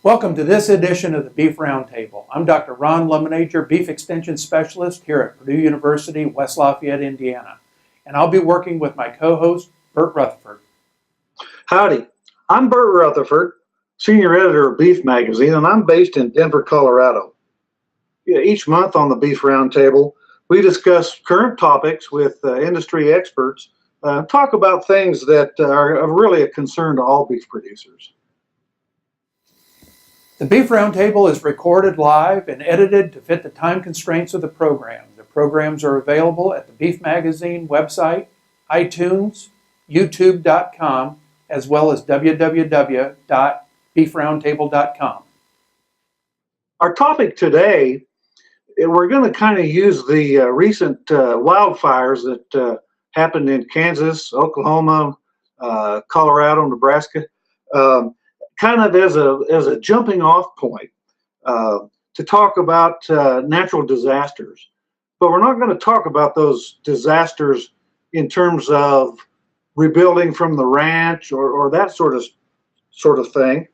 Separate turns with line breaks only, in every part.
Welcome to this edition of the Beef Roundtable. I'm Dr. Ron Lemonager, Beef Extension Specialist here at Purdue University, West Lafayette, Indiana. And I'll be working with my co-host, Burt Rutherford.
Howdy, I'm Burt Rutherford, Senior Editor of Beef Magazine, and I'm based in Denver, Colorado. Each month on the Beef Roundtable, we discuss current topics with industry experts, talk about things that are really a concern to all beef producers.
The Beef Roundtable is recorded live and edited to fit the time constraints of the program. The programs are available at the Beef Magazine website, iTunes, YouTube.com, as well as www.beefroundtable.com.
Our topic today, we're going to kind of use the recent wildfires that happened in Kansas, Oklahoma, Colorado, Nebraska, kind of as a jumping off point to talk about natural disasters. But we're not going to talk about those disasters in terms of rebuilding from the ranch or that sort of thing.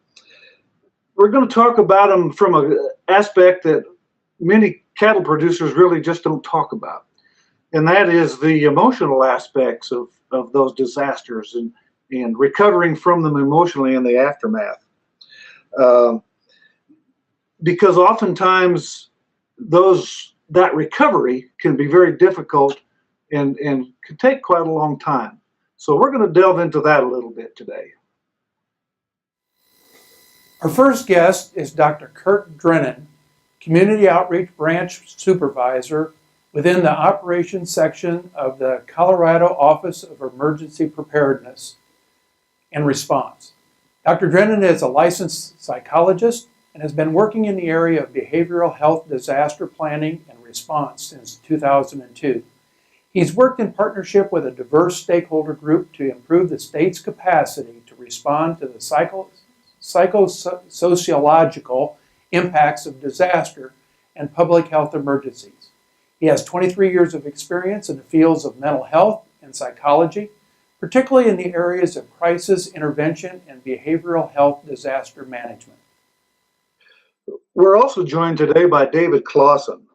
We're going to talk about them from an aspect that many cattle producers really just don't talk about, and that is the emotional aspects of those disasters and recovering from them emotionally in the aftermath. Because oftentimes that recovery can be very difficult and can take quite a long time. So we're going to delve into that a little bit today.
Our first guest is Dr. Kurt Drennan, Community Outreach Branch Supervisor within the Operations Section of the Colorado Office of Emergency Preparedness and Response. Dr. Drennan is a licensed psychologist and has been working in the area of behavioral health disaster planning and response since 2002. He's worked in partnership with a diverse stakeholder group to improve the state's capacity to respond to the psychosociological impacts of disaster and public health emergencies. He has 23 years of experience in the fields of mental health and psychology, particularly in the areas of crisis intervention and behavioral health disaster management.
We're also joined today by David Clawson,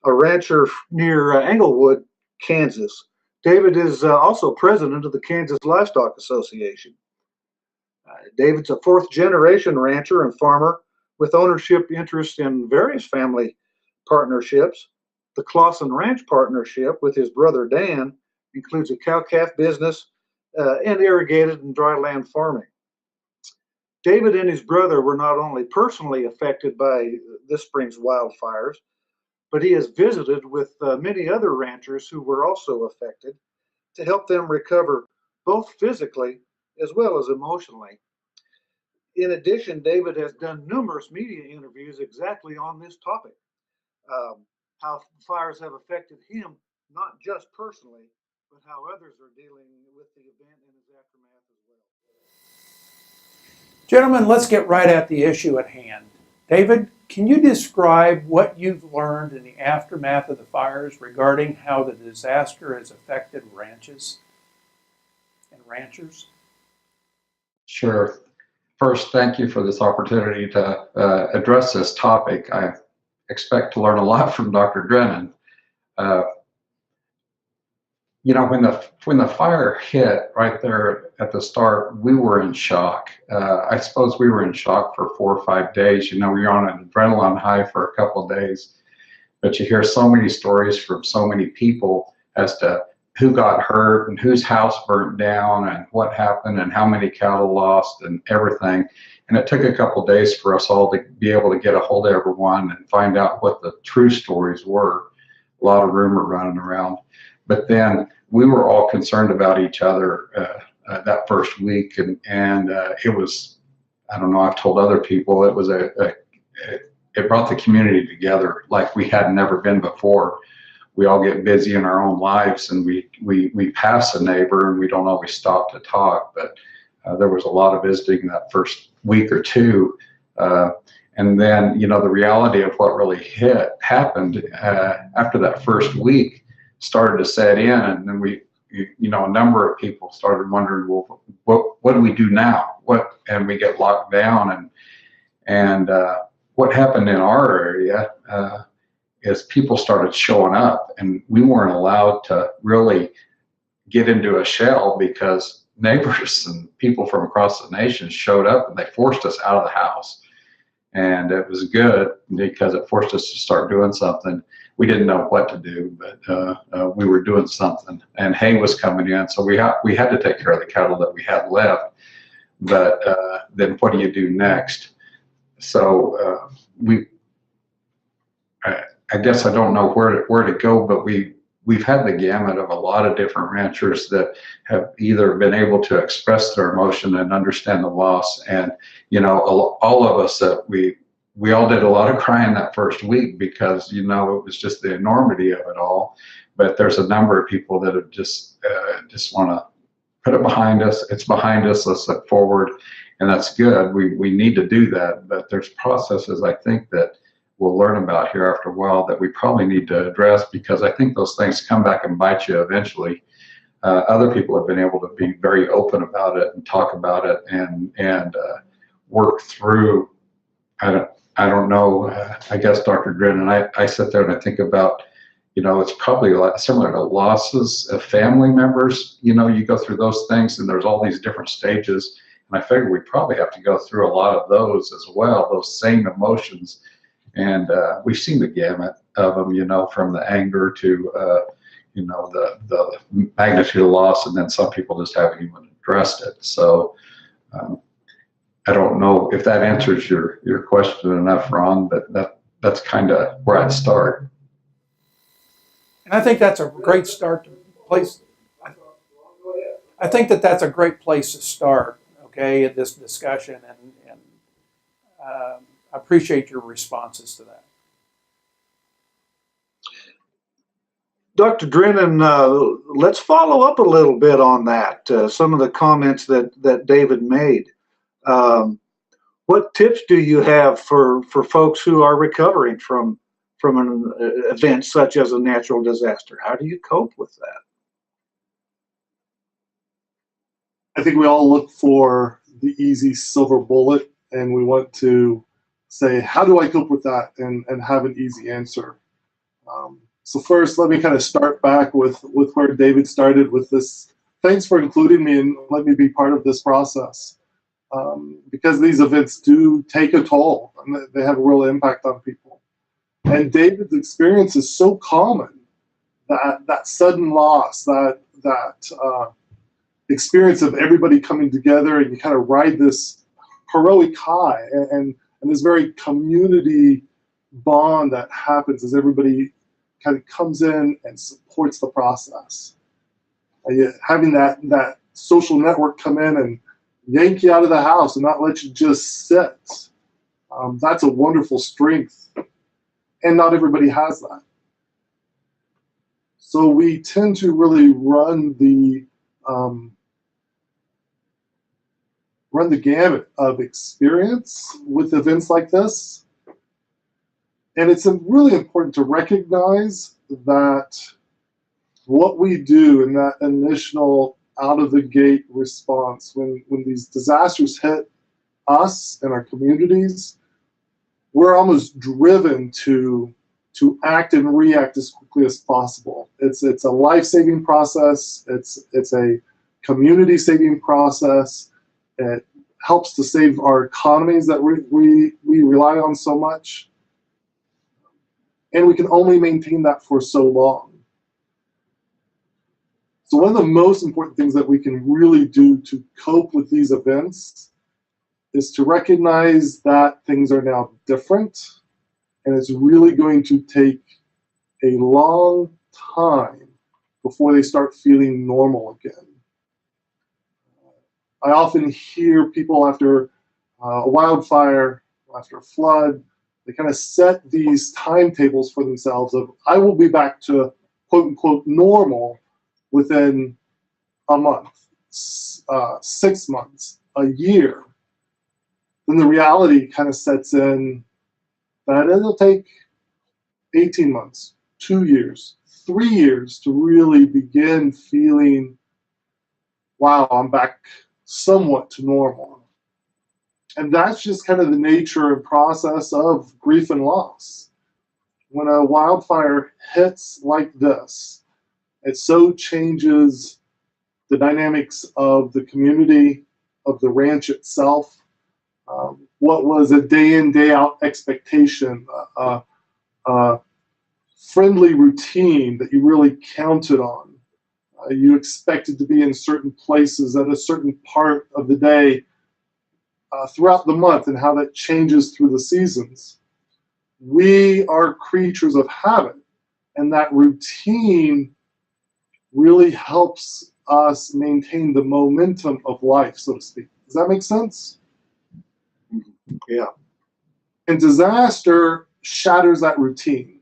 a rancher near Englewood, Kansas. David is also president of the Kansas Livestock Association. David's a fourth-generation rancher and farmer with ownership interest in various family partnerships. The Clawson Ranch Partnership with his brother Dan includes a cow-calf business and irrigated and dryland farming. David and his brother were not only personally affected by this spring's wildfires, but he has visited with many other ranchers who were also affected to help them recover both physically as well as emotionally. In addition, David has done numerous media interviews exactly on this topic, how fires have affected him, not just personally, but how others are dealing with the event and its aftermath as well.
Gentlemen, let's get right at the issue at hand. David, can you describe what you've learned in the aftermath of the fires regarding how the disaster has affected ranches and ranchers?
Sure. First, thank you for this opportunity to address this topic. I expect to learn a lot from Dr. Drennan. When the fire hit right there at the start, we were in shock. I suppose we were in shock for 4 or 5 days. You're on an adrenaline high for a couple of days, but you hear so many stories from so many people as to who got hurt and whose house burnt down and what happened and how many cattle lost and everything. And it took a couple of days for us all to be able to get a hold of everyone and find out what the true stories were. A lot of rumor running around. But then we were all concerned about each other that first week. And it was, I don't know, I've told other people, it was it brought the community together like we had never been before. We all get busy in our own lives, and we pass a neighbor and we don't always stop to talk, but there was a lot of visiting that first week or two. And then, the reality of what really happened after that first week started to set in, and then a number of people started wondering, well, what do we do now? And we get locked down, And what happened in our area is people started showing up, and we weren't allowed to really get into a shell because neighbors and people from across the nation showed up and they forced us out of the house. And it was good because it forced us to start doing something. We didn't know what to do, but we were doing something, and hay was coming in. So we had to take care of the cattle that we had left. But then what do you do next? So I guess I don't know where to go, but we've had the gamut of a lot of different ranchers that have either been able to express their emotion and understand the loss. And, you know, all of us that we all did a lot of crying that first week because, you know, it was just the enormity of it all. But there's a number of people that have just want to put it behind us. It's behind us. Let's look forward. And that's good. We need to do that. But there's processes, I think, that we'll learn about here after a while that we probably need to address, because I think those things come back and bite you eventually. Other people have been able to be very open about it and talk about it and work through. I don't know. I guess Dr. Drennan, I sit there and I think about, you know, it's probably a lot similar to losses of family members. You know, you go through those things and there's all these different stages. And I figure we probably have to go through a lot of those as well, those same emotions. And we've seen the gamut of them, you know, from the anger to, you know, the magnitude of loss, and then some people just haven't even addressed it. So I don't know if that answers your question enough, Ron, but that's kind of where I'd start.
And I think that's a great start to place. I think that's a great place to start, okay, in this discussion, and I appreciate your responses to that.
Dr. Drennan, let's follow up a little bit on that, some of the comments that David made. What tips do you have for folks who are recovering from an event such as a natural disaster? How do you cope with that?
I think we all look for the easy silver bullet, and we want to say, how do I cope with that, and have an easy answer. So first, let me kind of start back with where David started with this. Thanks for including me and let me be part of this process. Because these events do take a toll, and they have a real impact on people. And David's experience is so common, that sudden loss, that experience of everybody coming together, and you kind of ride this heroic high, and this very community bond that happens as everybody kind of comes in and supports the process. Having that social network come in and yank you out of the house and not let you just sit, that's a wonderful strength, and not everybody has that. So we tend to really run the gamut of experience with events like this. And it's really important to recognize that what we do in that initial out of the gate response, when these disasters hit us and our communities, we're almost driven to act and react as quickly as possible. It's a life-saving process. It's a community-saving process. It helps to save our economies that we rely on so much. And we can only maintain that for so long. So one of the most important things that we can really do to cope with these events is to recognize that things are now different, and it's really going to take a long time before they start feeling normal again. I often hear people after a wildfire, after a flood, they kind of set these timetables for themselves of, I will be back to quote unquote normal within a month, 6 months, a year. Then the reality kind of sets in that it'll take 18 months, 2 years, 3 years to really begin feeling, wow, I'm back somewhat to normal. And that's just kind of the nature and process of grief and loss. When a wildfire hits like this, it so changes the dynamics of the community, of the ranch itself. What was a day in, day out expectation, friendly routine that you really counted on. You expected to be in certain places at a certain part of the day throughout the month, and how that changes through the seasons. We are creatures of habit, and that routine really helps us maintain the momentum of life, so to speak. Does that make sense?
Yeah.
And disaster shatters that routine.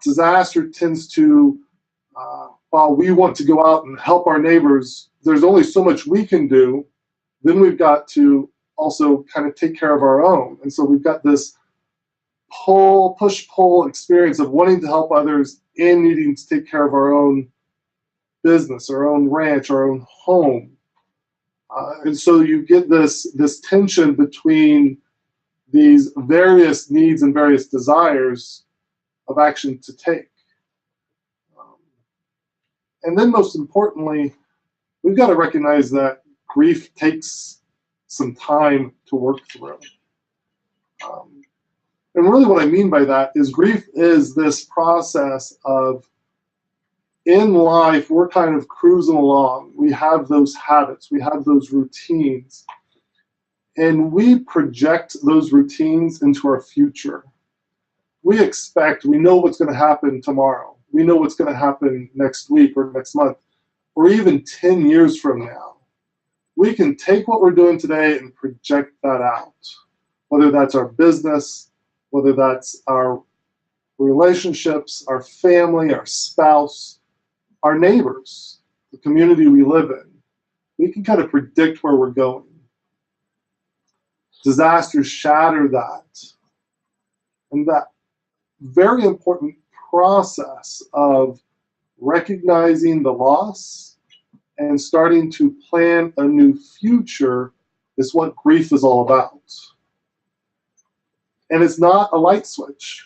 Disaster tends to, while we want to go out and help our neighbors, there's only so much we can do. Then we've got to also kind of take care of our own. And so we've got this push-pull experience of wanting to help others and needing to take care of our own business, our own ranch, our own home. And so you get this tension between these various needs and various desires of action to take. And then most importantly, we've got to recognize that grief takes some time to work through. And really what I mean by that is grief is this process of, in life, we're kind of cruising along. We have those habits, we have those routines, and we project those routines into our future. We know what's going to happen tomorrow. We know what's going to happen next week or next month, or even 10 years from now. We can take what we're doing today and project that out, whether that's our business, whether that's our relationships, our family, our spouse, our neighbors, the community we live in. We can kind of predict where we're going. Disasters shatter that. And that very important process of recognizing the loss and starting to plan a new future is what grief is all about. And it's not a light switch.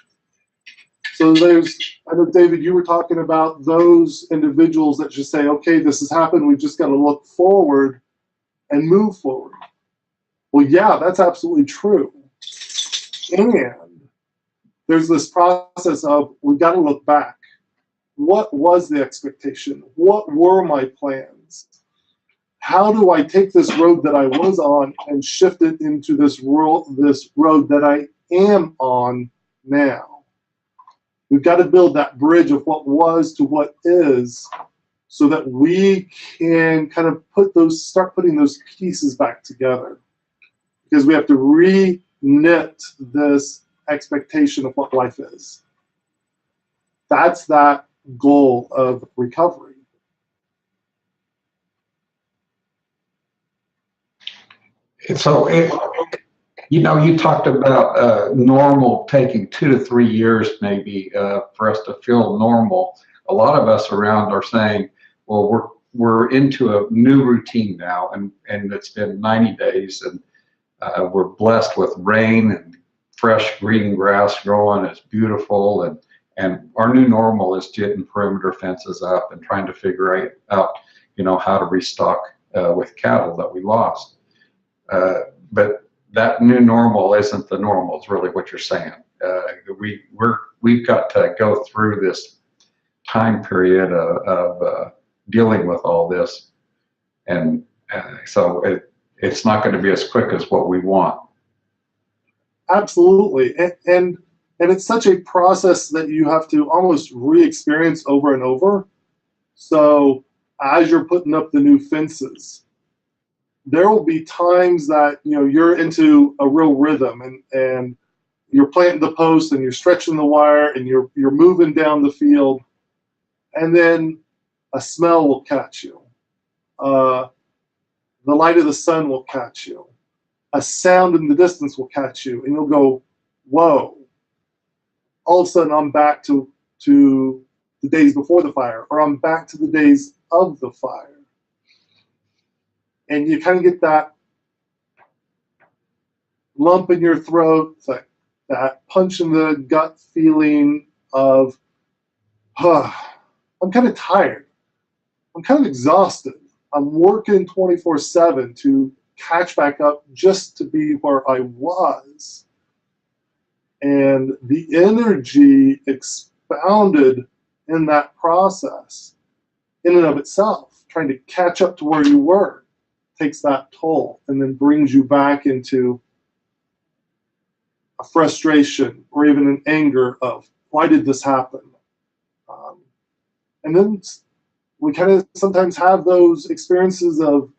So I know, David, you were talking about those individuals that just say, okay, this has happened, we've just got to look forward and move forward. Well, yeah, that's absolutely true. And there's this process of, we've got to look back. What was the expectation? What were my plans? How do I take this road that I was on and shift it into this road that I am on now? We've got to build that bridge of what was to what is, so that we can kind of start putting those pieces back together. Because we have to re-knit this expectation of what life is. That's that goal of recovery.
So, you talked about normal taking 2 to 3 years maybe for us to feel normal. A lot of us around are saying, well, we're into a new routine now, and it's been 90 days, and we're blessed with rain and fresh green grass growing. It's beautiful, and our new normal is getting perimeter fences up and trying to figure out how to restock with cattle that we lost. But that new normal isn't the normal, is really what you're saying. We've got to go through this time period of dealing with all this, and so it's not going to be as quick as what we want.
Absolutely, and it's such a process that you have to almost re-experience over and over. So as you're putting up the new fences, there will be times that you're into a real rhythm, and you're planting the post and you're stretching the wire and you're moving down the field, and then a smell will catch you. The light of the sun will catch you. A sound in the distance will catch you, and you'll go, whoa. All of a sudden I'm back to the days before the fire, or I'm back to the days of the fire. And you kind of get that lump in your throat, that punch in the gut feeling of, I'm kind of tired. I'm kind of exhausted. I'm working 24/7 to catch back up just to be where I was. And the energy expounded in that process, in and of itself, trying to catch up to where you were, takes that toll and then brings you back into a frustration or even an anger of, why did this happen? And then we kind of sometimes have those experiences of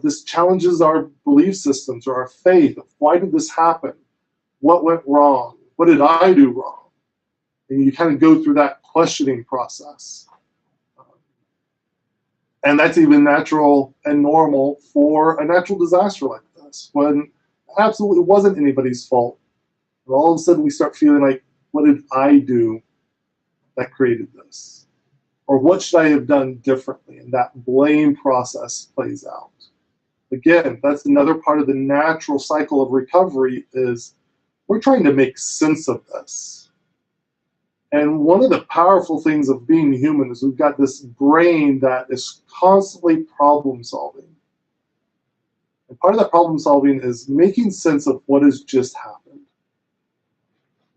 this challenges our belief systems or our faith. Of why did this happen? What went wrong? What did I do wrong? And you kind of go through that questioning process. And that's even natural and normal for a natural disaster like this, when it absolutely wasn't anybody's fault. And all of a sudden we start feeling like, what did I do that created this? Or what should I have done differently? And that blame process plays out. Again, that's another part of the natural cycle of recovery, is we're trying to make sense of this. And one of the powerful things of being human is we've got this brain that is constantly problem solving. And part of that problem solving is making sense of what has just happened.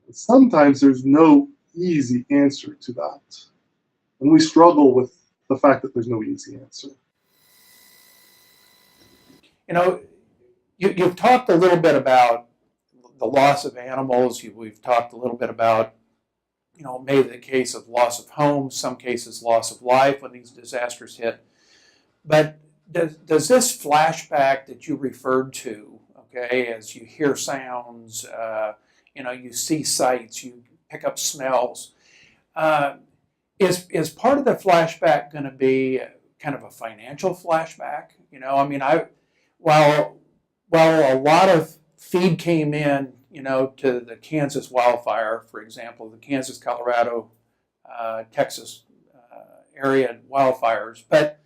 And sometimes there's no easy answer to that. And we struggle with the fact that there's no easy answer.
You know, you've talked a little bit about the loss of animals. We've talked a little bit about, maybe the case of loss of home, some cases loss of life when these disasters hit. But does this flashback that you referred to, okay, as you hear sounds, you see sights, you pick up smells, is part of the flashback going to be kind of a financial flashback? While a lot of feed came in, to the Kansas wildfire, for example, the Kansas, Colorado, Texas area wildfires, but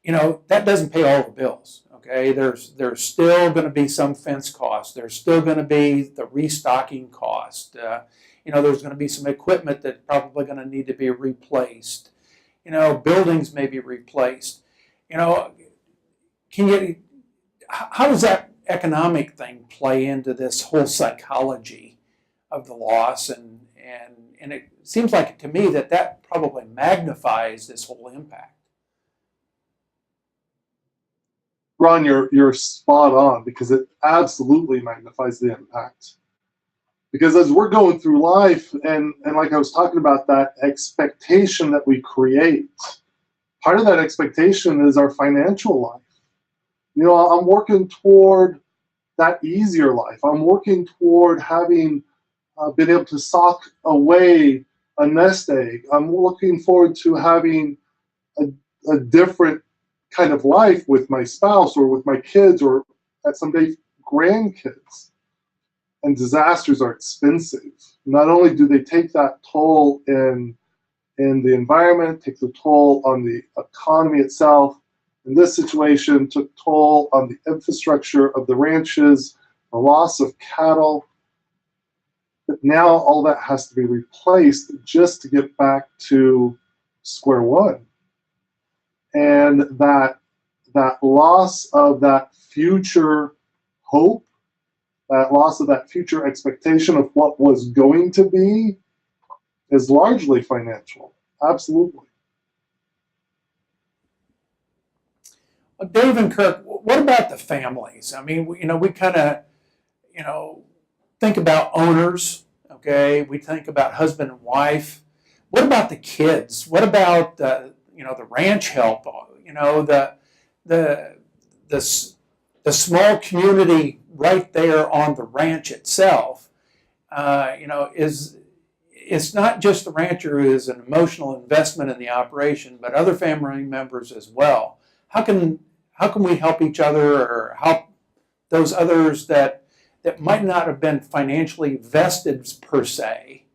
that doesn't pay all the bills. Okay, there's still going to be some fence costs. There's still going to be the restocking cost. There's going to be some equipment that's probably going to need to be replaced. Buildings may be replaced. How does that economic thing play into this whole psychology of the loss? And it seems like to me that probably magnifies this whole impact.
Ron, you're spot on, because it absolutely magnifies the impact. Because as we're going through life, and like I was talking about, that expectation that we create, part of that expectation is our financial life. I'm working toward that easier life. I'm working toward having been able to sock away a nest egg. I'm looking forward to having a different kind of life with my spouse or with my kids, or at someday grandkids. And disasters are expensive. Not only do they take that toll in the environment, take the toll on the economy itself. In this situation, took toll on the infrastructure of the ranches, the loss of cattle. But now all that has to be replaced just to get back to square one. And that loss of that future hope, that loss of that future expectation of what was going to be, is largely financial. Absolutely.
Well, Dave and Kirk, what about the families? I mean, we kind of, think about owners, okay? We think about husband and wife. What about the kids? What about the ranch help? The small community right there on the ranch itself. It's not just the rancher who is an emotional investment in the operation, but other family members as well. How can we help each other, or help those others that might not have been financially vested per se,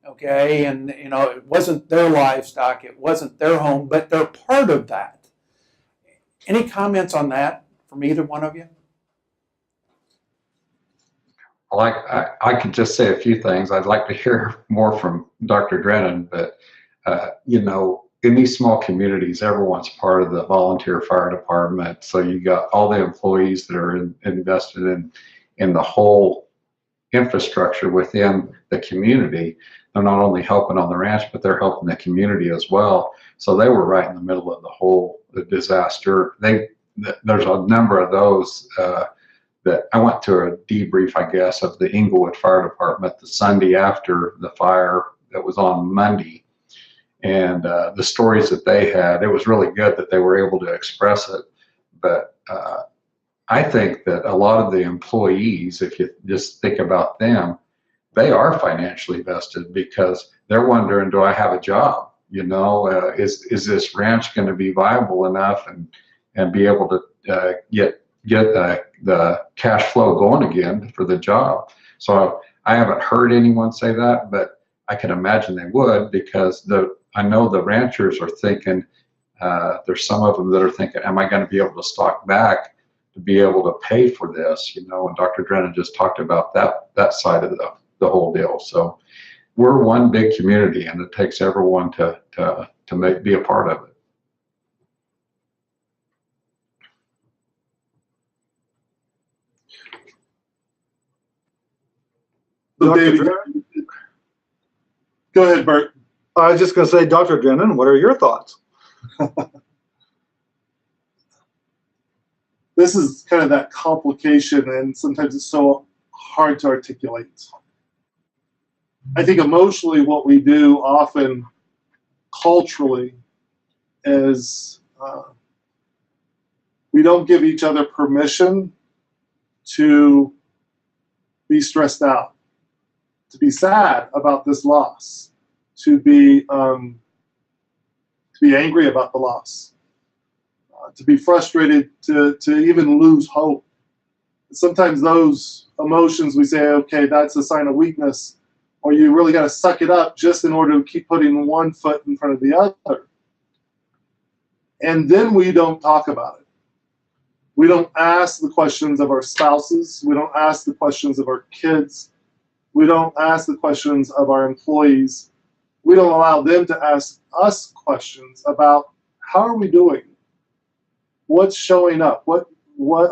okay? And it wasn't their livestock, it wasn't their home, but they're part of that. Any comments on that from either one of you?
like I could just say a few things. I'd like to hear more from Dr. Drennan, but you know, in these small communities, everyone's part of the volunteer fire department. So you got all the employees that are invested in the whole infrastructure within the community. They're not only helping on the ranch, but they're helping the community as well. So they were right in the middle of the disaster. There's a number of those that I went to a debrief, I guess, of the Englewood Fire Department the Sunday after the fire that was on Monday. And the stories that they had, it was really good that they were able to express it. But I think that a lot of the employees, if you just think about them, they are financially vested because they're wondering, do I have a job? You know, is this ranch going to be viable enough and be able to get the cash flow going again for the job? So I haven't heard anyone say that, but I can imagine they would, because I know the ranchers are thinking, there's some of them that are thinking, am I going to be able to stock back to be able to pay for this? You know, and Dr. Drennan just talked about that side of the whole deal. So we're one big community, and it takes everyone to be a part of it.
So David, go ahead, Bert.
I was just going to say, Dr. Drennan, what are your thoughts?
This is kind of that complication, and sometimes it's so hard to articulate. I think emotionally what we do often culturally is we don't give each other permission to be stressed out, to be sad about this loss, to be angry about the loss, to be frustrated, to even lose hope. Sometimes those emotions, we say, okay, that's a sign of weakness, or you really got to suck it up just in order to keep putting one foot in front of the other. And then we don't talk about it. We don't ask the questions of our spouses. We don't ask the questions of our kids. We don't ask the questions of our employees. We don't allow them to ask us questions about how are we doing? What's showing up? What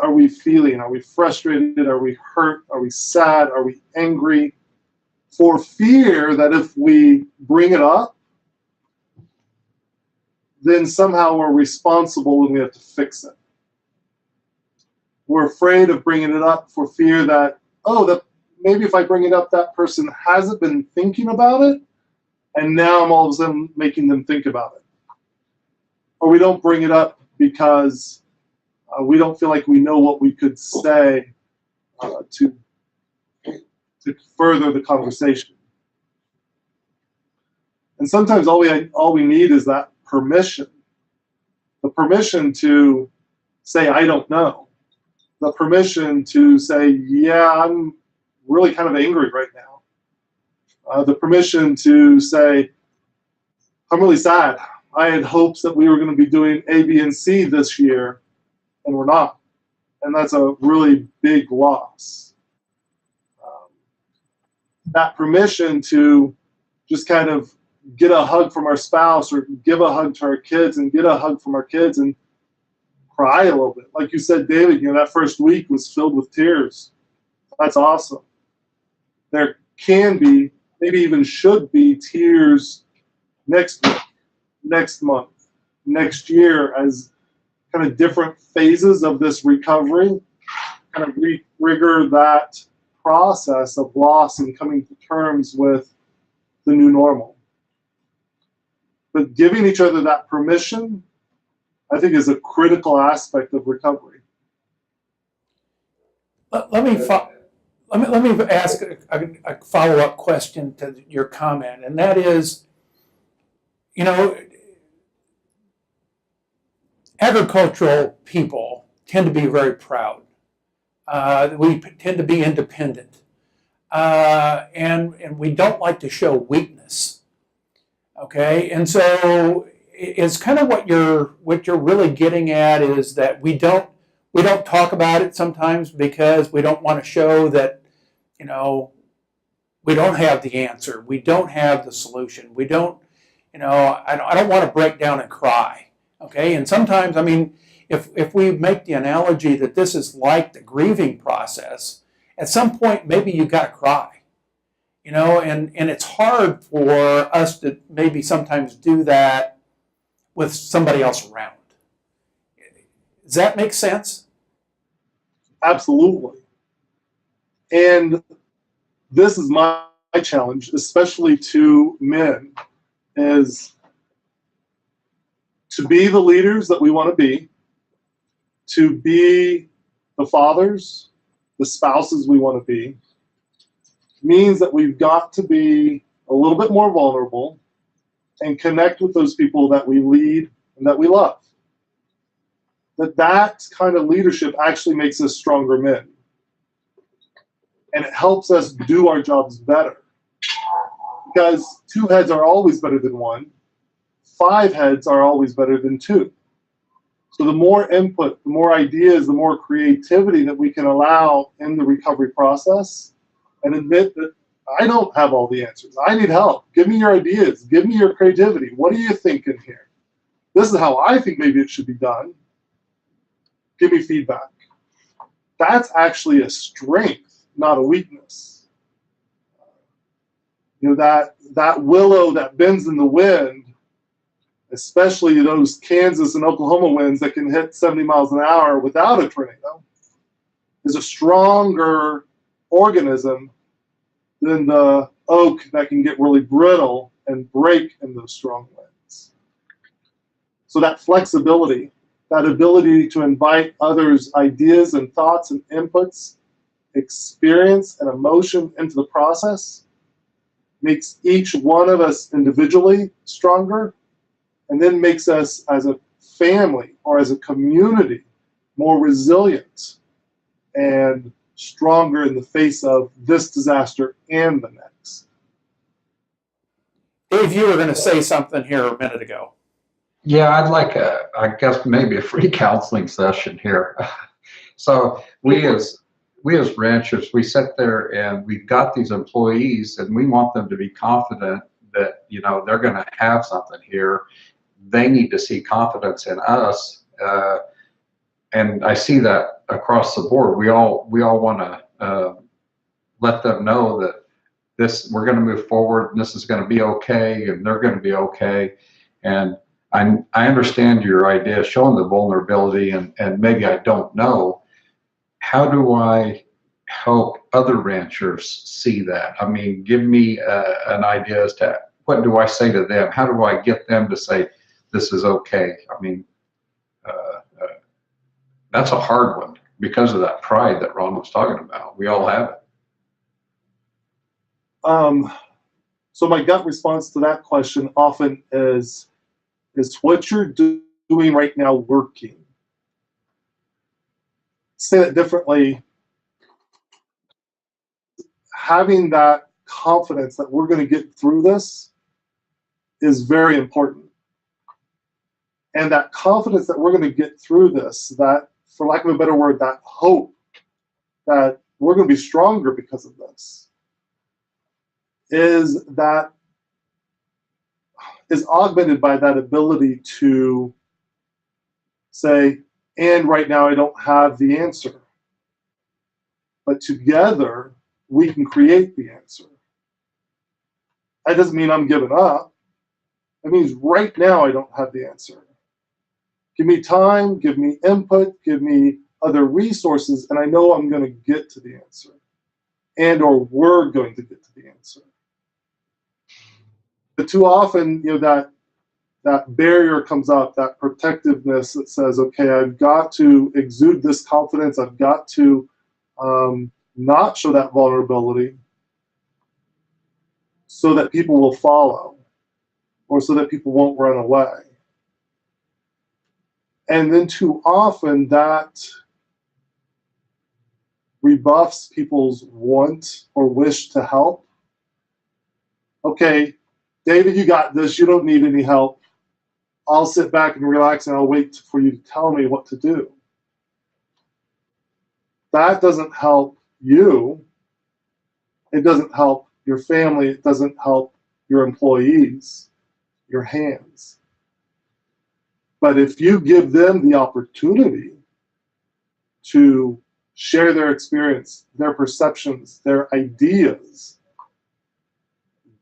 are we feeling? Are we frustrated? Are we hurt? Are we sad? Are we angry? For fear that if we bring it up, then somehow we're responsible and we have to fix it. We're afraid of bringing it up for fear that, maybe if I bring it up, that person hasn't been thinking about it, and now I'm all of a sudden making them think about it. Or we don't bring it up because we don't feel like we know what we could say to further the conversation. And sometimes all we need is that permission. The permission to say, I don't know. The permission to say, yeah, I'm really kind of angry right now. The permission to say, I'm really sad. I had hopes that we were going to be doing A, B, and C this year, and we're not. And that's a really big loss. That permission to just kind of get a hug from our spouse or give a hug to our kids and get a hug from our kids and cry a little bit. Like you said, David, that first week was filled with tears. That's awesome. There can be, maybe even should be, tears next week, next month, next year, as kind of different phases of this recovery kind of rigor that process of loss and coming to terms with the new normal. But giving each other that permission, I think, is a critical aspect of recovery.
Let me ask a follow-up question to your comment, and that is, agricultural people tend to be very proud. We tend to be independent, and we don't like to show weakness. Okay, and so it's kind of what you're really getting at is that we don't talk about it sometimes because we don't want to show that you know, we don't have the answer. We don't have the solution. We don't, you know, I don't want to break down and cry. Okay. And sometimes, I mean, if we make the analogy that this is like the grieving process, at some point, maybe you got to cry, you know, and it's hard for us to maybe sometimes do that with somebody else around. Does that make sense?
Absolutely. And this is my challenge, especially to men, is to be the leaders that we want to be the fathers, the spouses we want to be, means that we've got to be a little bit more vulnerable and connect with those people that we lead and that we love. That kind of leadership actually makes us stronger men. And it helps us do our jobs better. Because 2 heads are always better than 1. 5 heads are always better than 2. So the more input, the more ideas, the more creativity that we can allow in the recovery process, and admit that I don't have all the answers. I need help. Give me your ideas. Give me your creativity. What are you thinking here? This is how I think maybe it should be done. Give me feedback. That's actually a strength, not a weakness. You know, that willow that bends in the wind, especially those Kansas and Oklahoma winds that can hit 70 miles an hour without a tornado, is a stronger organism than the oak that can get really brittle and break in those strong winds. So that flexibility, that ability to invite others' ideas and thoughts and inputs, experience and emotion into the process, makes each one of us individually stronger, and then makes us as a family or as a community more resilient and stronger in the face of this disaster and the next.
Dave, you were going to say something here a minute ago.
Yeah, I'd like I guess maybe a free counseling session here. So we as ranchers, we sit there and we've got these employees and we want them to be confident that, you know, they're going to have something here. They need to see confidence in us. And I see that across the board. We all want to let them know that we're going to move forward and this is going to be okay and they're going to be okay. And I understand your idea, showing the vulnerability, and maybe I don't know. How do I help other ranchers see that? I mean, give me an idea as to what do I say to them? How do I get them to say, this is okay? I mean, that's a hard one because of that pride that Ron was talking about. We all have it.
So my gut response to that question often is what you're doing right now working? Say it differently. Having that confidence that we're going to get through this is very important. And that confidence that we're going to get through this, that, for lack of a better word, that hope that we're going to be stronger because of this, is augmented by that ability to say, and right now I don't have the answer, but together we can create the answer. That doesn't mean I'm giving up. It means right now I don't have the answer. Give me time, give me input, give me other resources, and I know I'm going to get to the answer, and or we're going to get to the answer. But too often, you know, that barrier comes up, that protectiveness that says, okay, I've got to exude this confidence, I've got to not show that vulnerability so that people will follow or so that people won't run away. And then too often that rebuffs people's want or wish to help. Okay, David, you got this. You don't need any help. I'll sit back and relax and I'll wait for you to tell me what to do. That doesn't help you. It doesn't help your family. It doesn't help your employees, your hands. But if you give them the opportunity to share their experience, their perceptions, their ideas,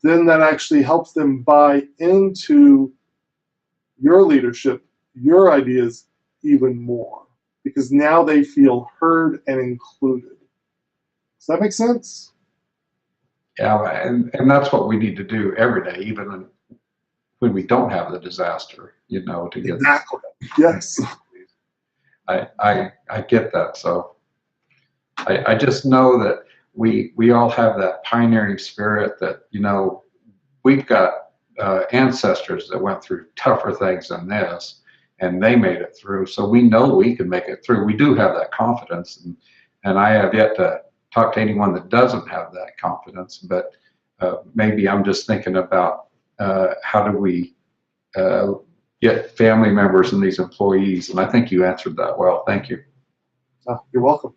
then that actually helps them buy into your leadership, your ideas even more, because now they feel heard and included. Does that make sense?
Yeah, and that's what we need to do every day, even when we don't have the disaster, you know, to get.
Exactly. Yes.
I get that. So I just know that we all have that pioneering spirit that, you know, we've got ancestors that went through tougher things than this, and they made it through. So we know we can make it through. We do have that confidence, and I have yet to talk to anyone that doesn't have that confidence. But maybe I'm just thinking about how do we get family members and these employees, and I think you answered that well. Thank you.
You're welcome.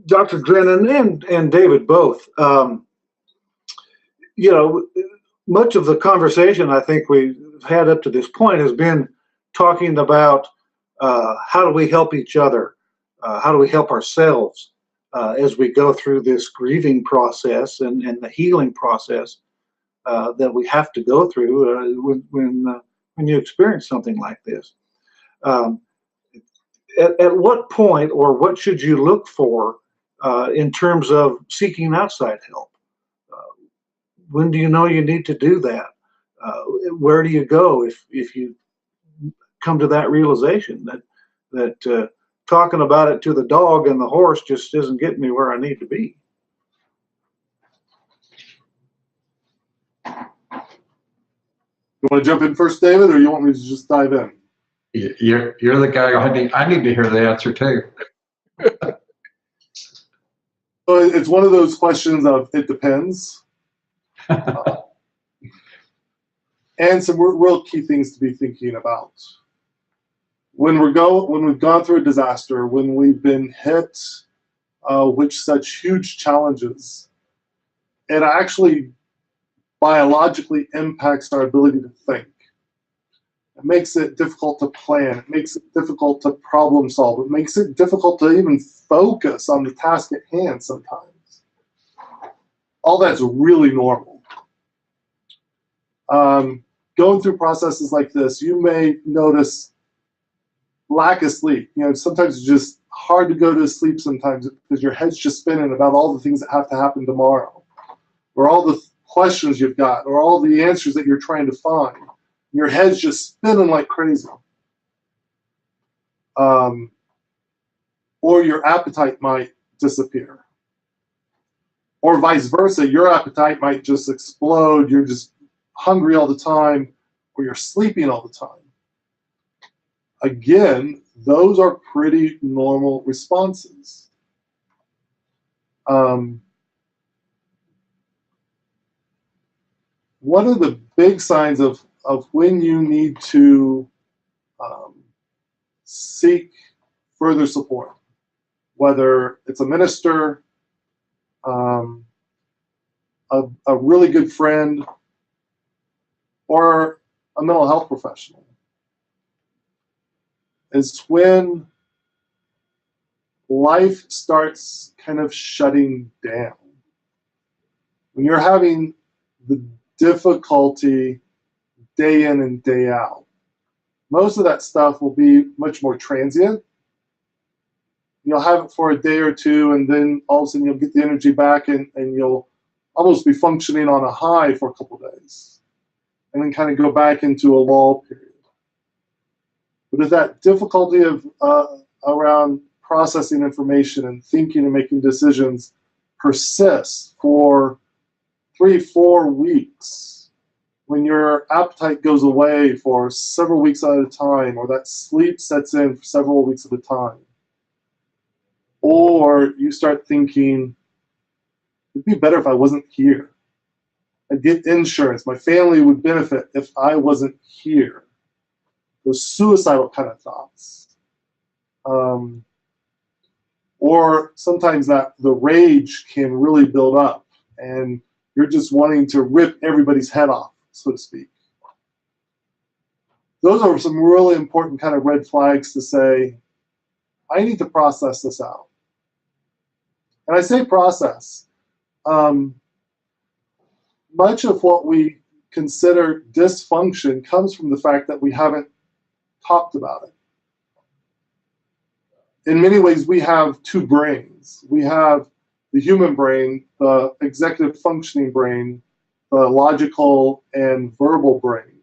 Dr. Drennan and David both. You know, much of the conversation I think we've had up to this point has been talking about how do we help each other? How do we help ourselves as we go through this grieving process and the healing process that we have to go through when you experience something like this? At what point, or what should you look for in terms of seeking outside help? When do you know you need to do that? Where do you go if you come to that realization that talking about it to the dog and the horse just isn't getting me where I need to be?
You want to jump in first, David, or you want me to just dive in?
You're the guy I need to hear the answer too.
So it's one of those questions of it depends. And some real key things to be thinking about. When we've gone through a disaster, when we've been hit with such huge challenges, it actually biologically impacts our ability to think. It makes it difficult to plan. It makes it difficult to problem solve. It makes it difficult to even focus on the task at hand sometimes. All that's really normal. Going through processes like this, you may notice lack of sleep. You know, sometimes it's just hard to go to sleep sometimes because your head's just spinning about all the things that have to happen tomorrow, or all the questions you've got, or all the answers that you're trying to find. Your head's just spinning like crazy. Or your appetite might disappear. Or vice versa, your appetite might just explode. You're just hungry all the time, or you're sleeping all the time. Again, those are pretty normal responses. One of the big signs of when you need to seek further support, whether it's a minister, a really good friend, or a mental health professional, is when life starts kind of shutting down. When you're having the difficulty day in and day out. Most of that stuff will be much more transient. You'll have it for a day or two, and then all of a sudden you'll get the energy back, and you'll almost be functioning on a high for a couple of days, and then kind of go back into a lull period. But if that difficulty of around processing information and thinking and making decisions persists for 3-4 weeks, when your appetite goes away for several weeks at a time, or that sleep sets in for several weeks at a time, or you start thinking, it'd be better if I wasn't here. I'd get insurance. My family would benefit if I wasn't here. Those suicidal kind of thoughts. or sometimes that the rage can really build up and you're just wanting to rip everybody's head off, so to speak. Those are some really important kind of red flags to say, I need to process this out. And I say process. Much of what we consider dysfunction comes from the fact that we haven't talked about it. In many ways, we have two brains. We have the human brain, the executive functioning brain, the logical and verbal brain.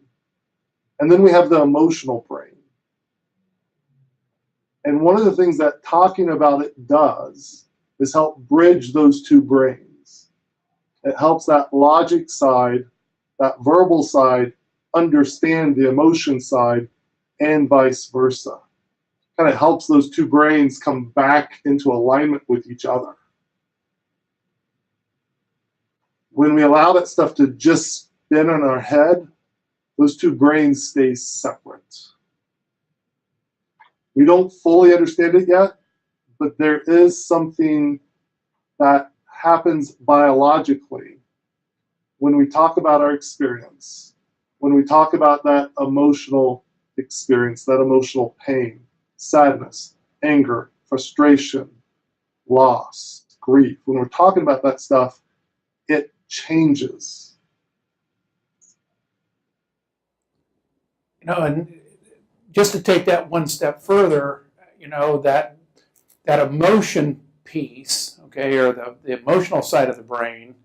And then we have the emotional brain. And one of the things that talking about it does is help bridge those two brains. It helps that logic side, that verbal side, understand the emotion side, and vice versa. Kind of helps those two brains come back into alignment with each other. When we allow that stuff to just spin in our head, those two brains stay separate. We don't fully understand it yet, but there is something that happens biologically when we talk about our experience, when we talk about that emotional experience, that emotional pain, sadness, anger, frustration, loss, grief. When we're talking about that stuff, it changes.
You know, and just to take that one step further, you know, that emotion piece, okay, or the emotional side of the brain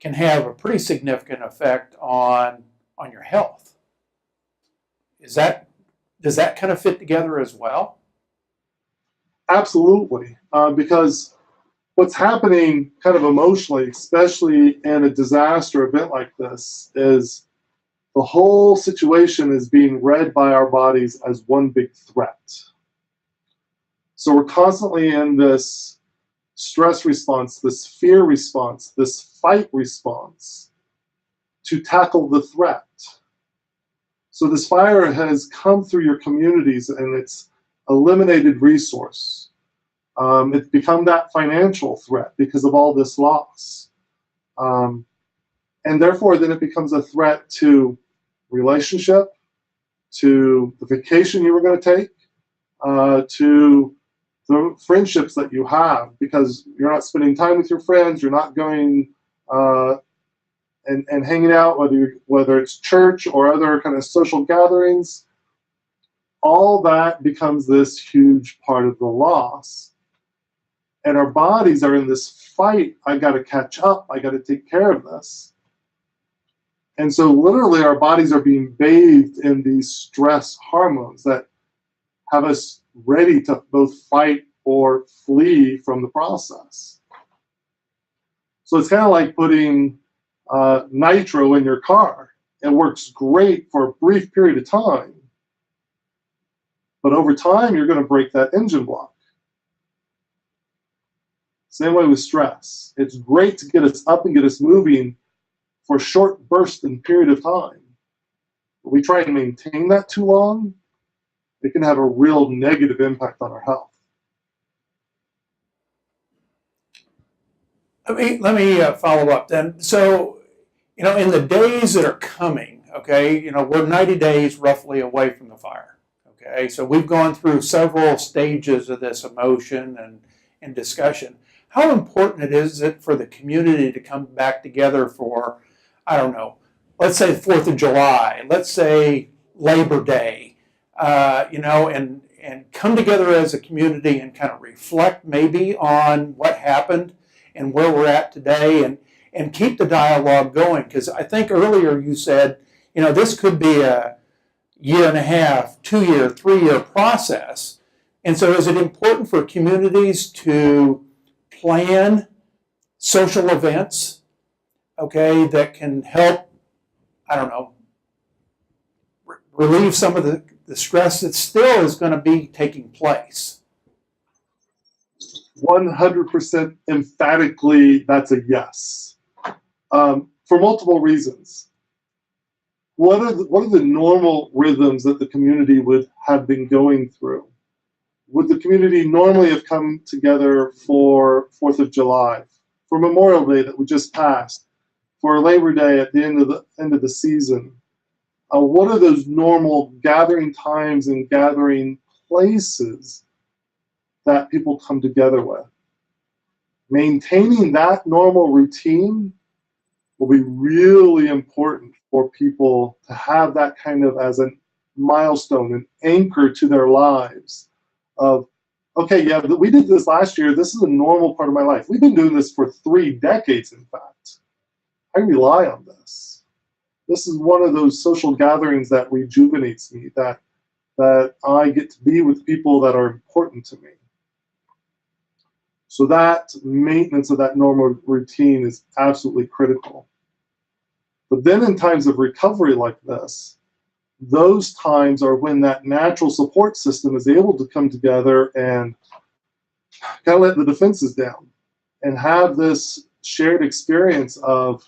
can have a pretty significant effect on your health. Does that kind of fit together as well?
Absolutely, because what's happening kind of emotionally, especially in a disaster event like this, is the whole situation is being read by our bodies as one big threat. So we're constantly in this stress response, this fear response, this fight response to tackle the threat. So this fire has come through your communities and it's eliminated resource. It's become that financial threat because of all this loss. And therefore, then it becomes a threat to relationship, to the vacation you were going to take, to the friendships that you have, because you're not spending time with your friends, you're not going and hanging out, whether it's church or other kind of social gatherings. All that becomes this huge part of the loss. And our bodies are in this fight. I got to catch up. I got to take care of this. And so literally our bodies are being bathed in these stress hormones that have us ready to both fight or flee from the process. So it's kind of like putting nitro in your car. It works great for a brief period of time. But over time, you're going to break that engine block. Same way with stress. It's great to get us up and get us moving for a short burst and period of time. But we try and maintain that too long, it can have a real negative impact on our health.
Let me follow up then. So, you know, in the days that are coming, okay, you know, we're 90 days roughly away from the fire. Okay, so we've gone through several stages of this emotion and discussion. How important is it for the community to come back together for, I don't know, let's say 4th of July, let's say Labor Day, you know, and come together as a community and kind of reflect maybe on what happened and where we're at today and keep the dialogue going? Because I think earlier you said, you know, this could be a year and a half, 2-year, 3-year process. And so is it important for communities to plan social events, okay, that can help, I don't know, relieve some of the stress that still is going to be taking place?
100% emphatically, that's a yes. For multiple reasons. What are the normal rhythms that the community would have been going through? would the community normally have come together for 4th of July, for Memorial Day that we just passed, for Labor Day at the end of the season? What are those normal gathering times and gathering places that people come together with? Maintaining that normal routine will be really important for people to have that kind of as a milestone, an anchor to their lives of, okay, yeah, we did this last year. This is a normal part of my life. We've been doing this for 3 decades, in fact. I rely on this. This is one of those social gatherings that rejuvenates me, that I get to be with people that are important to me. So that maintenance of that normal routine is absolutely critical. But then in times of recovery like this, those times are when that natural support system is able to come together and kind of let the defenses down and have this shared experience of,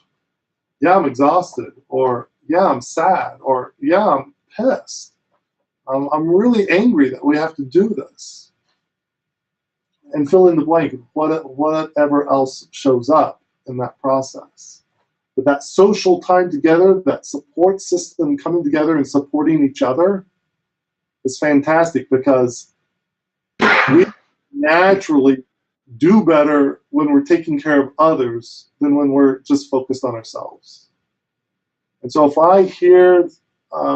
yeah, I'm exhausted, or yeah, I'm sad, or yeah, I'm pissed. I'm really angry that we have to do this. And fill in the blank, whatever else shows up in that process. But that social time together, that support system coming together and supporting each other is fantastic, because we naturally do better when we're taking care of others than when we're just focused on ourselves. And so if I hear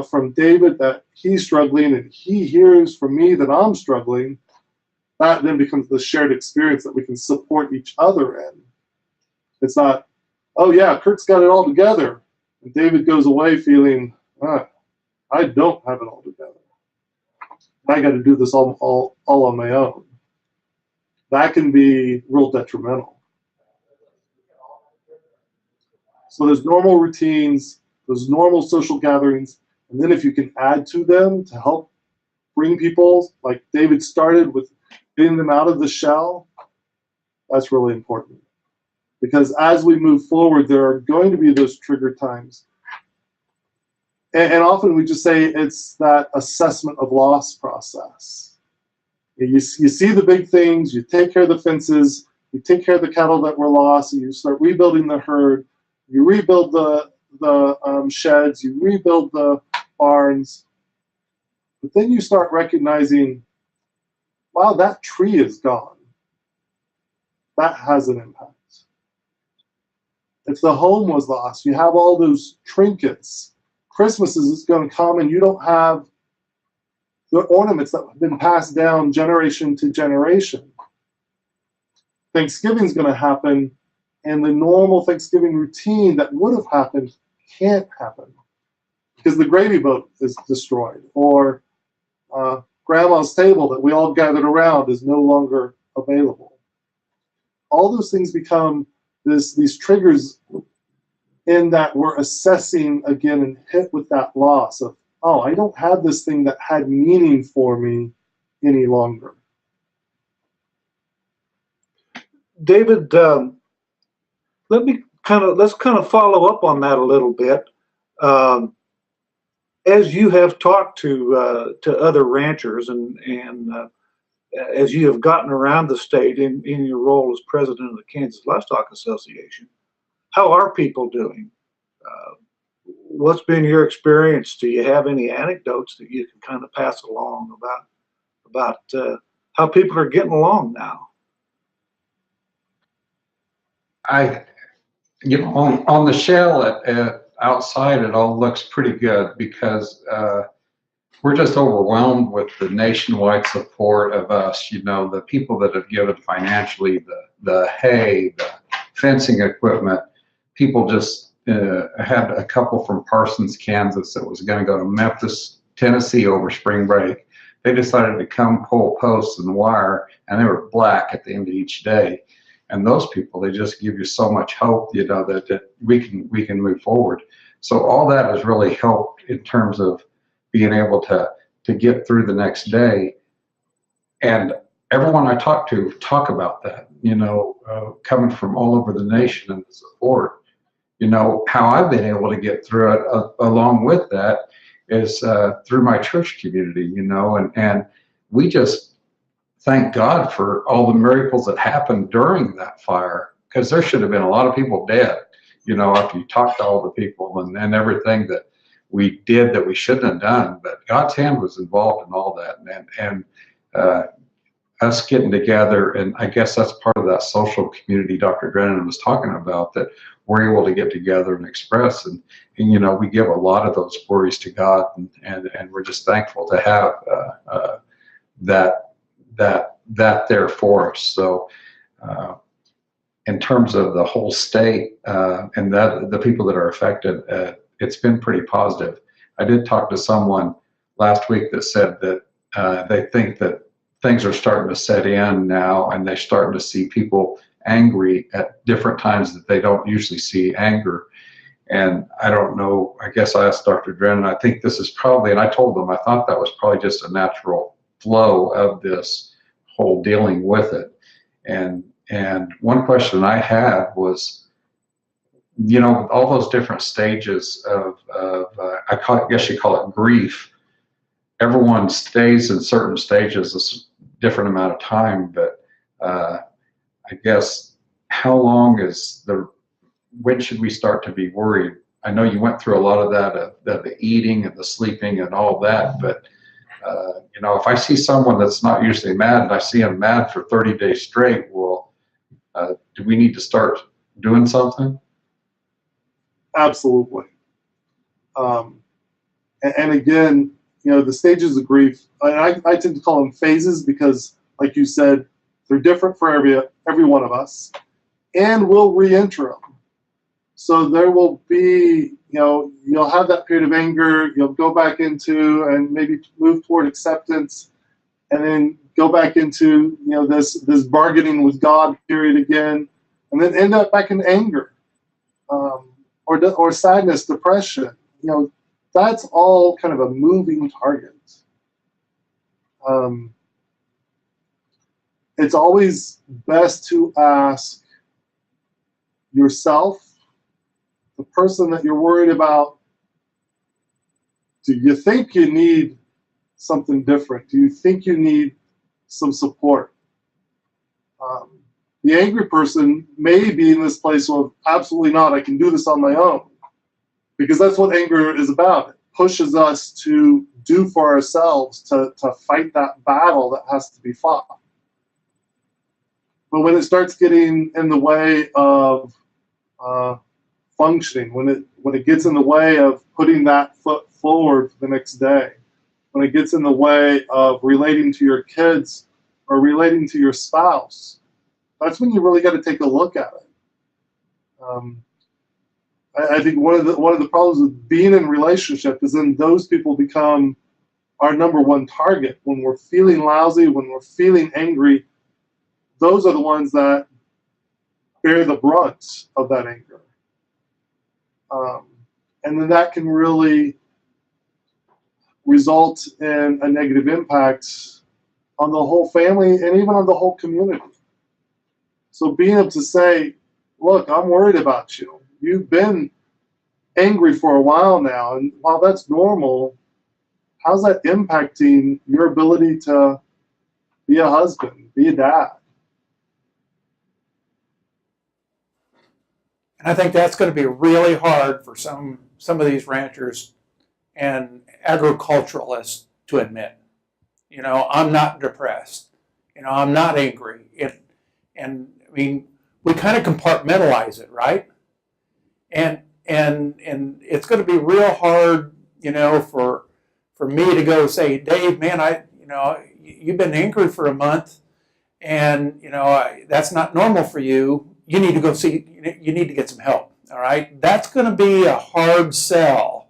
from David that he's struggling and he hears from me that I'm struggling, that then becomes the shared experience that we can support each other in. It's not, oh yeah, Kurt's got it all together, and David goes away feeling, I don't have it all together. I got to do this all on my own. That can be real detrimental. So there's normal routines, there's normal social gatherings, and then if you can add to them to help bring people, like David started with getting them out of the shell, that's really important. Because as we move forward, there are going to be those trigger times. And often we just say it's that assessment of loss process. You see the big things, you take care of the fences, you take care of the cattle that were lost, and you start rebuilding the herd, you rebuild the sheds, you rebuild the barns. But then you start recognizing, wow, that tree is gone. That has an impact. If the home was lost, you have all those trinkets. Christmas is going to come and you don't have the ornaments that have been passed down generation to generation. Thanksgiving is going to happen, and the normal Thanksgiving routine that would have happened can't happen because the gravy boat is destroyed, or grandma's table that we all gathered around is no longer available. All those things become these triggers in that we're assessing again and hit with that loss of, oh, I don't have this thing that had meaning for me any longer.
David, let's kind of follow up on that a little bit. As you have talked to other ranchers and as you have gotten around the state in your role as president of the Kansas Livestock Association, how are people doing? What's been your experience? Do you have any anecdotes that you can kind of pass along about how people are getting along now?
On the shell outside, it all looks pretty good because we're just overwhelmed with the nationwide support of us. The people that have given financially, the hay, the fencing equipment. People just had a couple from Parsons, Kansas, that was going to go to Memphis, Tennessee over spring break. They decided to come pull posts and wire, and they were black at the end of each day. And those people, they just give you so much hope, that we can move forward. So all that has really helped in terms of being able to get through the next day. And everyone I talk to talk about that, coming from all over the nation and the support. How I've been able to get through it along with that is through my church community, and we just thank God for all the miracles that happened during that fire, because there should have been a lot of people dead, after you talked to all the people and everything that we did that we shouldn't have done. But God's hand was involved in all that, and us getting together, and I guess that's part of that social community Dr. Drennan was talking about, that we're able to get together and express, and we give a lot of those worries to God, and we're just thankful to have that there for us. So in terms of the whole state and that the people that are affected, it's been pretty positive. I did talk to someone last week that said that they think that things are starting to set in now, and they're starting to see people angry at different times that they don't usually see anger. And I don't know, I guess I asked Dr. Drennan, I think this is probably, and I told them I thought that was probably just a natural flow of this whole dealing with it. And one question I had was, all those different stages of I guess you call it grief. Everyone stays in certain stages a different amount of time, but I guess how long when should we start to be worried? I know you went through a lot of that, the eating and the sleeping and all that, but if I see someone that's not usually mad and I see them mad for 30 days straight, well, do we need to start doing something?
Absolutely. And again, the stages of grief, I tend to call them phases because, like you said, they're different for every one of us, and we'll re-enter them. So there will be, you'll have that period of anger, you'll go back into and maybe move toward acceptance, and then go back into, this bargaining with God period again, and then end up back in anger, or sadness, depression. That's all kind of a moving target. It's always best to ask yourself, the person that you're worried about, do you think you need something different? Do you think you need some support? The angry person may be in this place of, absolutely not, I can do this on my own. Because that's what anger is about. It pushes us to do for ourselves, to fight that battle that has to be fought. But when it starts getting in the way of functioning, when it gets in the way of putting that foot forward for the next day, when it gets in the way of relating to your kids or relating to your spouse, that's when you really got to take a look at it. I think one of the problems with being in a relationship is then those people become our number one target. When we're feeling lousy, when we're feeling angry, those are the ones that bear the brunt of that anger. And then that can really result in a negative impact on the whole family and even on the whole community. So being able to say, look, I'm worried about you. You've been angry for a while now, and while that's normal, how's that impacting your ability to be a husband, be a dad?
And I think that's going to be really hard for some of these ranchers and agriculturalists to admit. I'm not depressed. I'm not angry. And I mean, we kind of compartmentalize it, right? And it's going to be real hard, for me to go say, Dave, man, you've been angry for a month, and that's not normal for you. You need to go you need to get some help. All right, that's going to be a hard sell,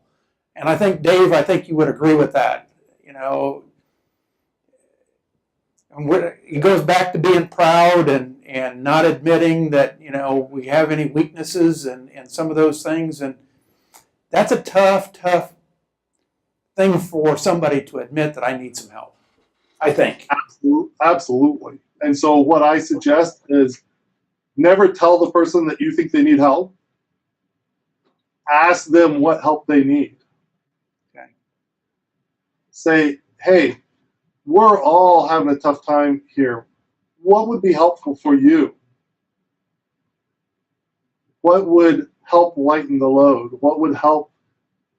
and I think Dave, you would agree with that. And it goes back to being proud and not admitting that we have any weaknesses and some of those things, and that's a tough thing for somebody to admit that I need some help, I think.
Absolutely. And so what I suggest is never tell the person that you think they need help. Ask them what help they need.
Okay.
Say, hey, we're all having a tough time here. What would be helpful for you? What would help lighten the load? What would help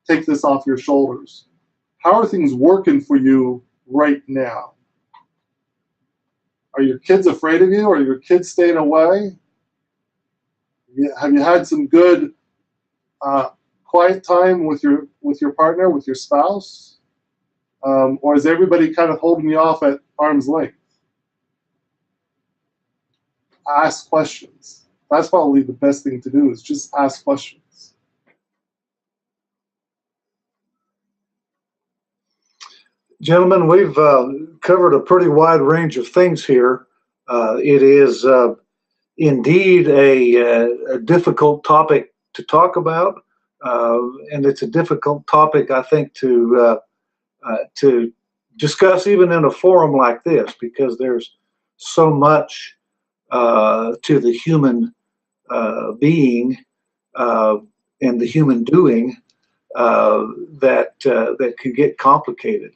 take this off your shoulders? How are things working for you right now? Are your kids afraid of you? Are your kids staying away? Have you had some good quiet time with your partner, with your spouse? Or is everybody kind of holding you off at arm's length? Ask questions. That's probably the best thing to do, is just ask questions.
Gentlemen, we've covered a pretty wide range of things here. It is indeed a difficult topic to talk about, and it's a difficult topic, I think, to discuss even in a forum like this, because there's so much to the human being and the human doing that could get complicated.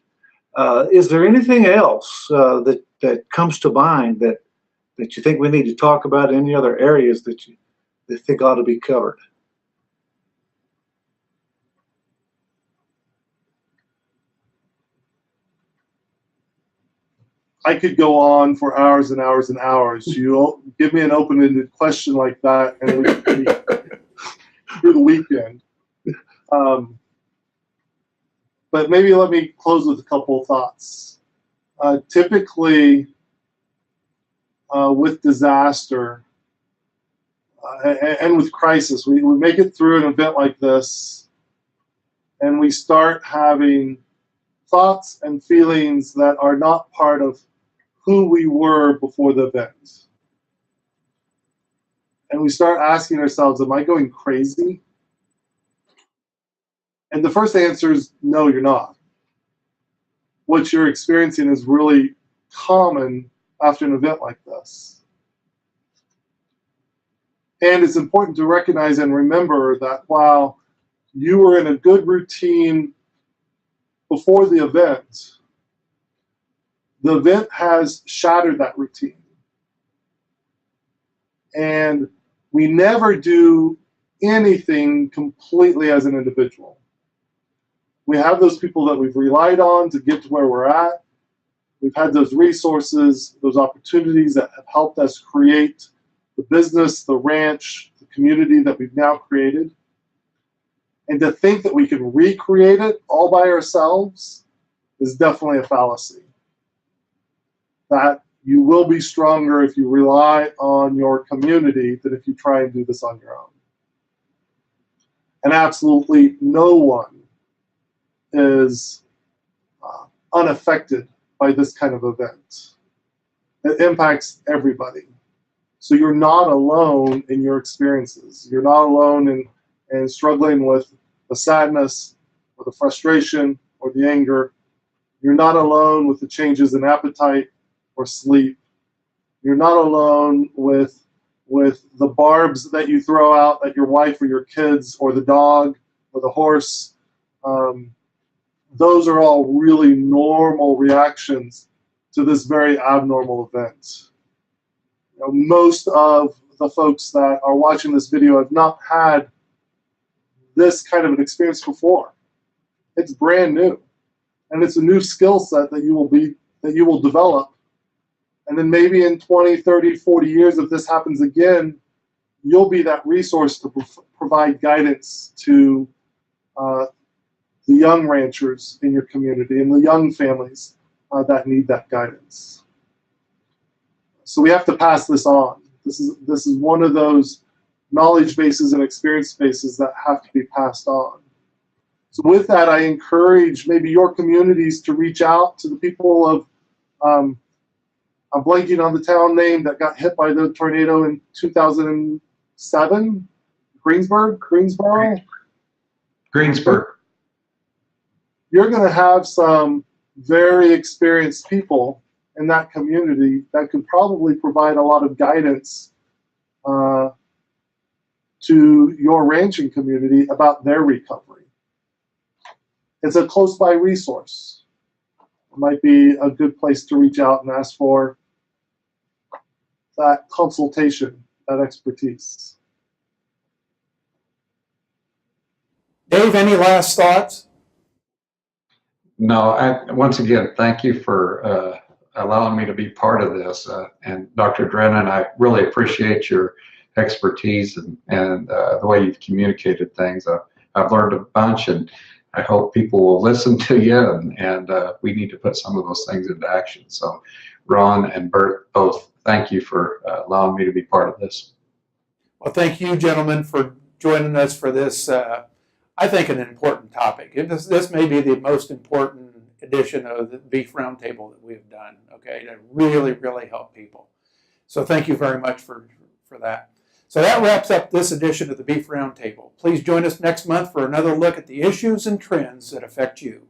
Is there anything else that comes to mind that you think we need to talk about? Any other areas that you think ought to be covered?
I could go on for hours and hours and hours. You give me an open-ended question like that, and we could be through the weekend. But maybe let me close with a couple of thoughts. Typically, with disaster and with crisis, we make it through an event like this, and we start having thoughts and feelings that are not part of who we were before the event. And we start asking ourselves, am I going crazy? And the first answer is, no, you're not. What you're experiencing is really common after an event like this. And it's important to recognize and remember that while you were in a good routine before the event has shattered that routine. And we never do anything completely as an individual. We have those people that we've relied on to get to where we're at. We've had those resources, those opportunities that have helped us create the business, the ranch, the community that we've now created. And to think that we can recreate it all by ourselves is definitely a fallacy. That you will be stronger if you rely on your community than if you try and do this on your own. And absolutely no one is unaffected by this kind of event. It impacts everybody. So you're not alone in your experiences. You're not alone in struggling with the sadness or the frustration or the anger. You're not alone with the changes in appetite or sleep. You're not alone with the barbs that you throw out at your wife or your kids or the dog or the horse. Those are all really normal reactions to this very abnormal event. You know, most of the folks that are watching this video have not had this kind of an experience before. It's brand new, and it's a new skill set that you will develop. And then maybe in 20, 30, 40 years, if this happens again, you'll be that resource to provide guidance to the young ranchers in your community and the young families that need that guidance. So we have to pass this on. This is one of those knowledge bases and experience bases that have to be passed on. So with that, I encourage maybe your communities to reach out to the people of, I'm blanking on the town name that got hit by the tornado in 2007, Greensboro? You're going to have some very experienced people in that community that could probably provide a lot of guidance to your ranching community about their recovery. It's a close by resource. might be a good place to reach out and ask for that consultation, that expertise.
Dave, any last thoughts?
No, once again, thank you for allowing me to be part of this. And Dr. Drennan, I really appreciate your expertise and the way you've communicated things. I've learned a bunch, and I hope people will listen to you, and we need to put some of those things into action. So Ron and Bert, both, thank you for allowing me to be part of this.
Well, thank you, gentlemen, for joining us for this, I think, an important topic. This may be the most important edition of the Beef Roundtable that we've done, okay, to really, really help people. So thank you very much for that. So that wraps up this edition of the Beef Roundtable. Please join us next month for another look at the issues and trends that affect you.